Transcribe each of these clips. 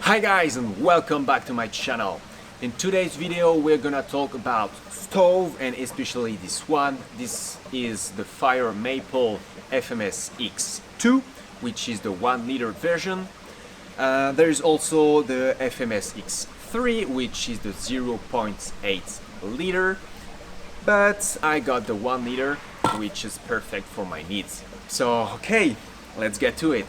Hi guys, and welcome back to my channel. In today's video we're gonna talk about stove, and especially this one. This is the FIRE MAPLE FMS X2, which is the 1 liter version. There is also the FMS X3, which is the 0.8 liter, but I got the 1 liter, which is perfect for my needs. So okay, let's get to it.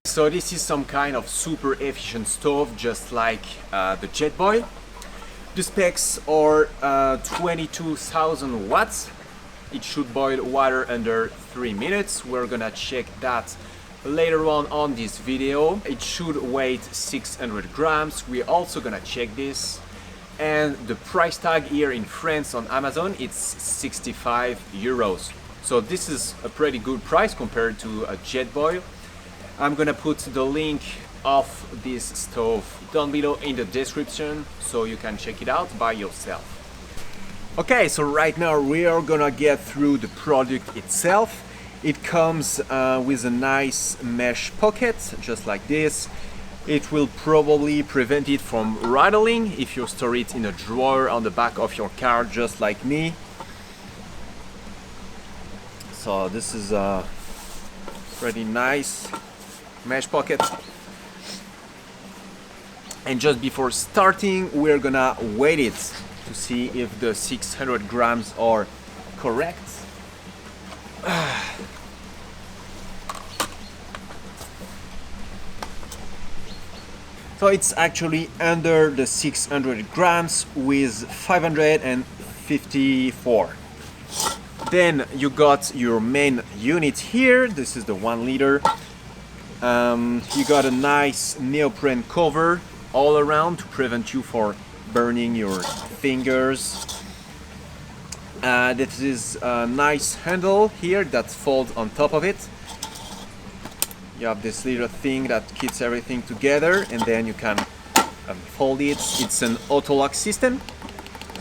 So this is some kind of super efficient stove, just like the Jetboil. The specs are 22,000 watts. It should boil water under 3 minutes. We're gonna check that later on this video. It should weigh 600 grams. We're also gonna check this. And the price tag here in France on Amazon, it's 65 euros. So this is a pretty good price compared to a Jetboil. I'm gonna put the link of this stove down below in the description so you can check it out by yourself. Okay, so right now we are gonna get through the product itself. It comes with a nice mesh pocket, just like this. It will probably prevent it from rattling if you store it in a drawer on the back of your car, just like me. So this is a pretty nice mesh pocket. And just before starting, we're gonna weigh it to see if the 600 grams are correct. So it's actually under the 600 grams with 554. Then you got your main unit here. This is the 1 liter. You got a nice neoprene cover all around to prevent you from burning your fingers. This is a nice handle here that folds on top of it. You have this little thing that keeps everything together, and then you can fold it. It's an auto lock system,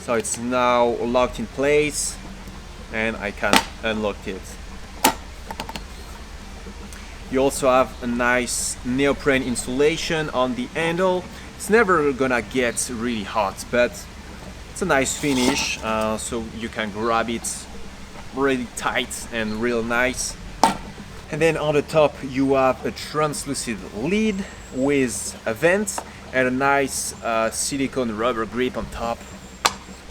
so it's now locked in place, and I can unlock it. You also have a nice neoprene insulation on the handle. It's never gonna get really hot, but it's a nice finish, so you can grab it really tight and real nice. And then on the top you have a translucent lid with a vent and a nice silicone rubber grip on top.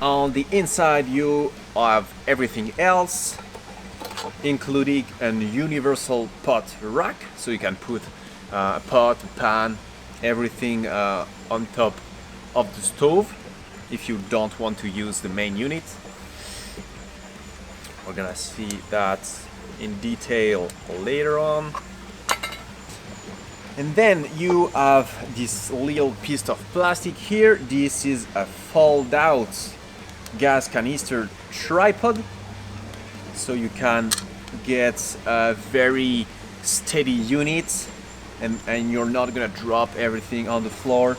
On the inside you have everything else, including a universal pot rack, so you can put a pot, a pan, everything on top of the stove if you don't want to use the main unit. We're gonna see that in detail later on. And then you have this little piece of plastic here. This is a fold out gas canister tripod, so you can get a very steady unit, and you're not gonna drop everything on the floor.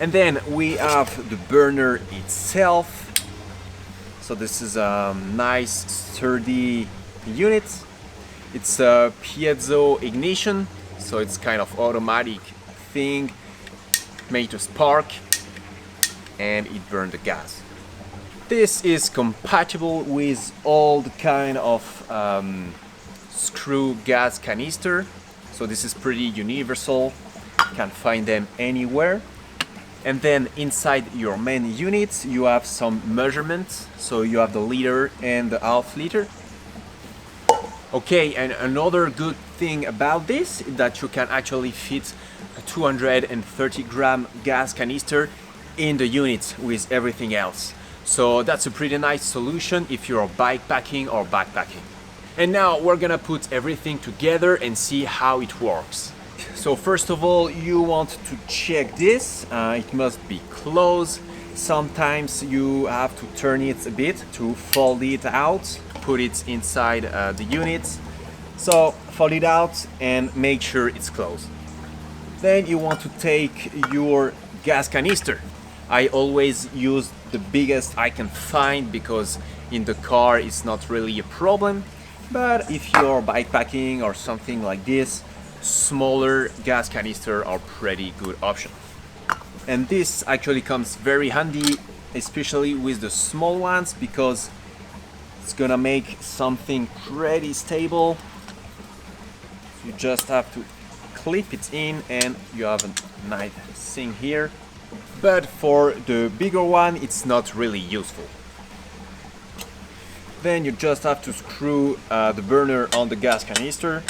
And then we have the burner itself. So this is a nice sturdy unit. It's a piezo ignition, so it's kind of automatic thing made to spark, and it burns the gas. This is compatible with all the kind of screw gas canister, so this is pretty universal. You can find them anywhere. And then inside your main unit you have some measurements, so you have the liter and the half liter. Okay, and another good thing about this is that you can actually fit a 230 gram gas canister in the unit with everything else. So that's a pretty nice solution if you're bikepacking or backpacking. And now we're gonna put everything together and see how it works. So first of all, you want to check this. It must be closed. Sometimes you have to turn it a bit to fold it out, put it inside the unit. So fold it out and make sure it's closed. Then you want to take your gas canister. I always use the biggest I can find because in the car it's not really a problem. But if you're bikepacking or something like this, smaller gas canister are pretty good option. And this actually comes very handy, especially with the small ones, because it's gonna make something pretty stable. You just have to clip it in and you have a nice thing here. But for the bigger one, it's not really useful. Then you just have to screw the burner on the gas canister.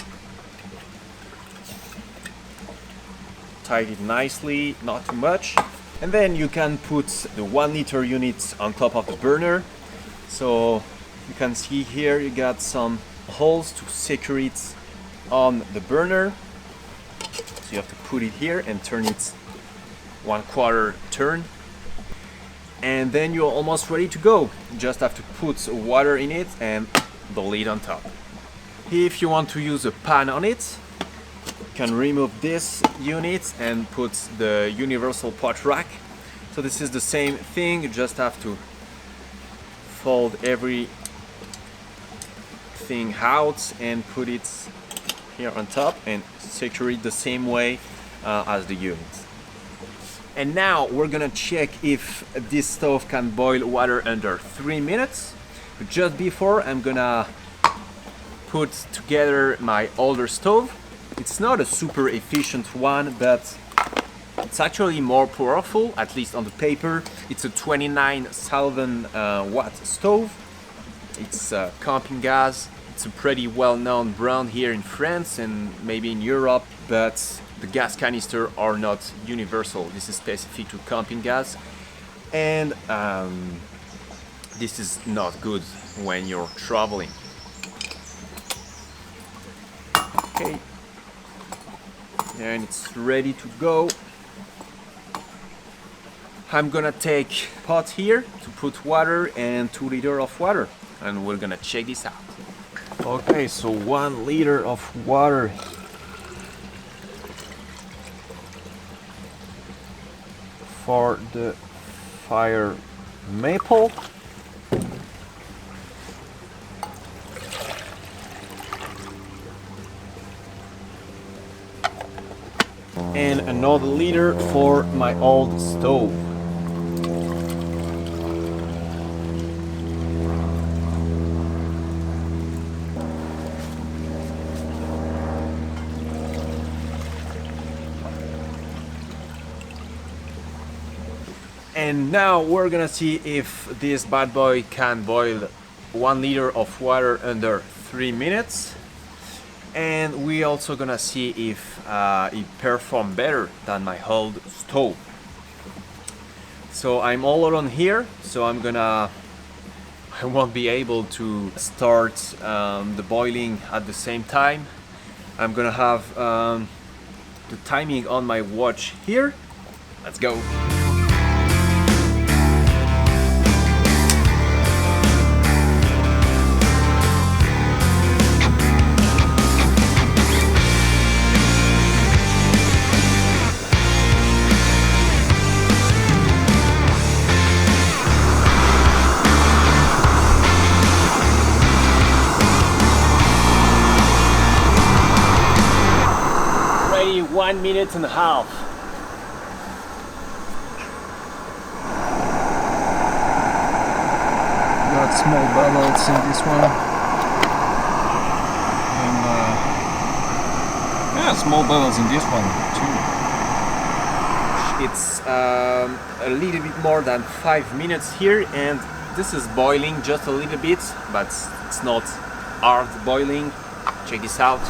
Tight it nicely, not too much. And then you can put the 1 liter unit on top of the burner. So you can see here you got some holes to secure it on the burner. So you have to put it here and turn it 1/4 turn. And then you're almost ready to go. You just have to put water in it and the lid on top. If you want to use a pan on it, you can remove this unit and put the universal pot rack. So this is the same thing, you just have to fold everything out and put it here on top and secure it the same way as the unit. And now we're gonna check if this stove can boil water under 3 minutes. But just before, I'm gonna put together my older stove. It's not a super efficient one, but it's actually more powerful, at least on the paper. It's a 29,000 watt stove. It's CAMPINGAZ. It's a pretty well-known brand here in France and maybe in Europe, but the gas canister are not universal. This is specific to CAMPINGAZ, and this is not good when you're traveling. Okay, and it's ready to go. I'm gonna take a pot here to put water and 2 liters of water, and we're gonna check this out. Okay, so 1 liter of water. For the FIRE Maple. And another liter for my old stove. And now we're gonna see if this bad boy can boil 1 liter of water under 3 minutes. And we also gonna see if it performs better than my old stove. So I'm all alone here, so I won't be able to start the boiling at the same time. I'm gonna have the timing on my watch here. Let's go. Ready 1.5 minutes. Got small bubbles in this one. And yeah, small bubbles in this one too. It's a little bit more than 5 minutes here, and this is boiling just a little bit, but it's not hard boiling. Check this out.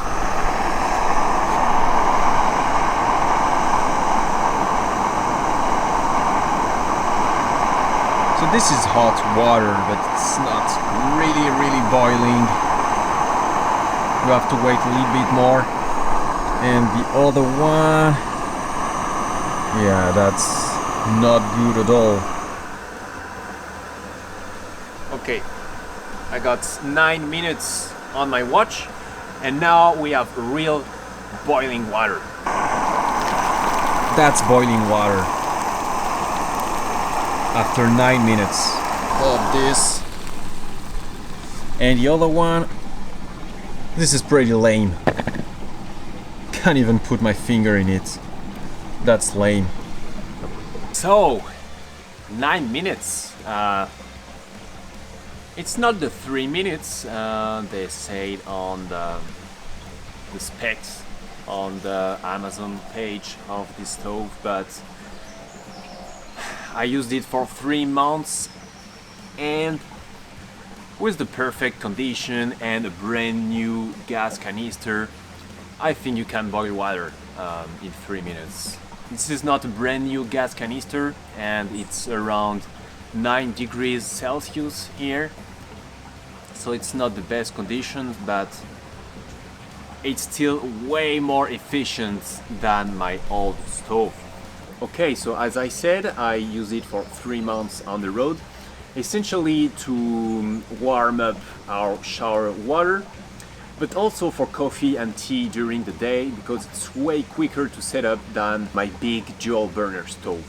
So this is hot water, but it's not really boiling. You have to wait a little bit more. And the other one, yeah, that's not good at all. Okay, I got 9 minutes on my watch, and now we have real boiling water. That's boiling water after 9 minutes of this. And the other one, this is pretty lame. Can't even put my finger in it. That's lame. So, 9 minutes. It's not the 3 minutes they said on the specs on the Amazon page of this stove, but I used it for 3 months, and with the perfect condition and a brand new gas canister, I think you can boil water in 3 minutes. This is not a brand new gas canister, and it's around 9 degrees Celsius here, so it's not the best conditions, but it's still way more efficient than my old stove. Okay, so as I said, I use it for 3 months on the road, essentially to warm up our shower water, but also for coffee and tea during the day, because it's way quicker to set up than my big dual burner stove.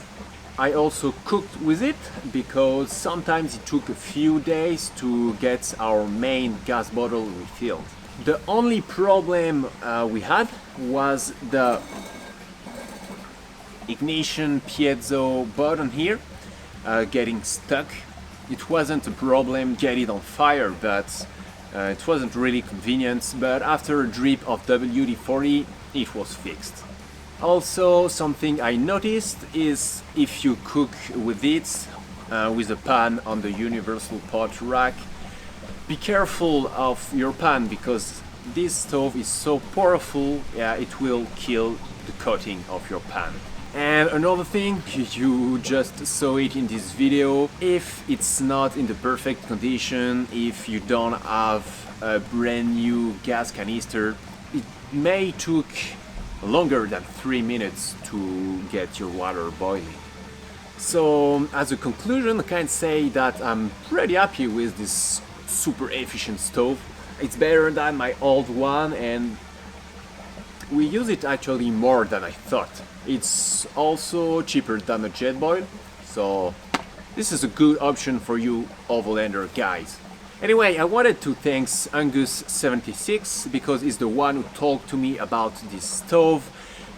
I also cooked with it because sometimes it took a few days to get our main gas bottle refilled. The only problem we had was the ignition piezo button here getting stuck. It wasn't a problem get it on fire, but it wasn't really convenient, but after a drip of WD-40 it was fixed. Also, something I noticed is if you cook with it with a pan on the universal pot rack, be careful of your pan, because this stove is so powerful, yeah, it will kill the coating of your pan. And another thing, you just saw it in this video, if it's not in the perfect condition, if you don't have a brand new gas canister, it may took longer than 3 minutes to get your water boiling. So as a conclusion, I can say that I'm pretty happy with this super efficient stove. It's better than my old one, and we use it actually more than I thought. It's also cheaper than a Jetboil, so this is a good option for you Overlander guys. Anyway, I wanted to thank Angus76 because he's the one who talked to me about this stove,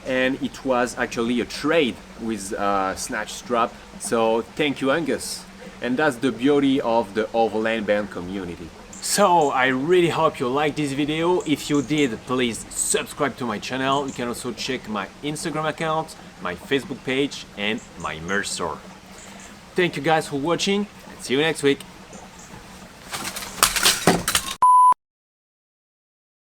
and it was actually a trade with a snatch strap. So thank you, Angus. And that's the beauty of the Overland band community. So I really hope you liked this video. If you did, please subscribe to my channel. You can also check my Instagram account, my Facebook page, and my merch store. Thank you guys for watching, and see you next week.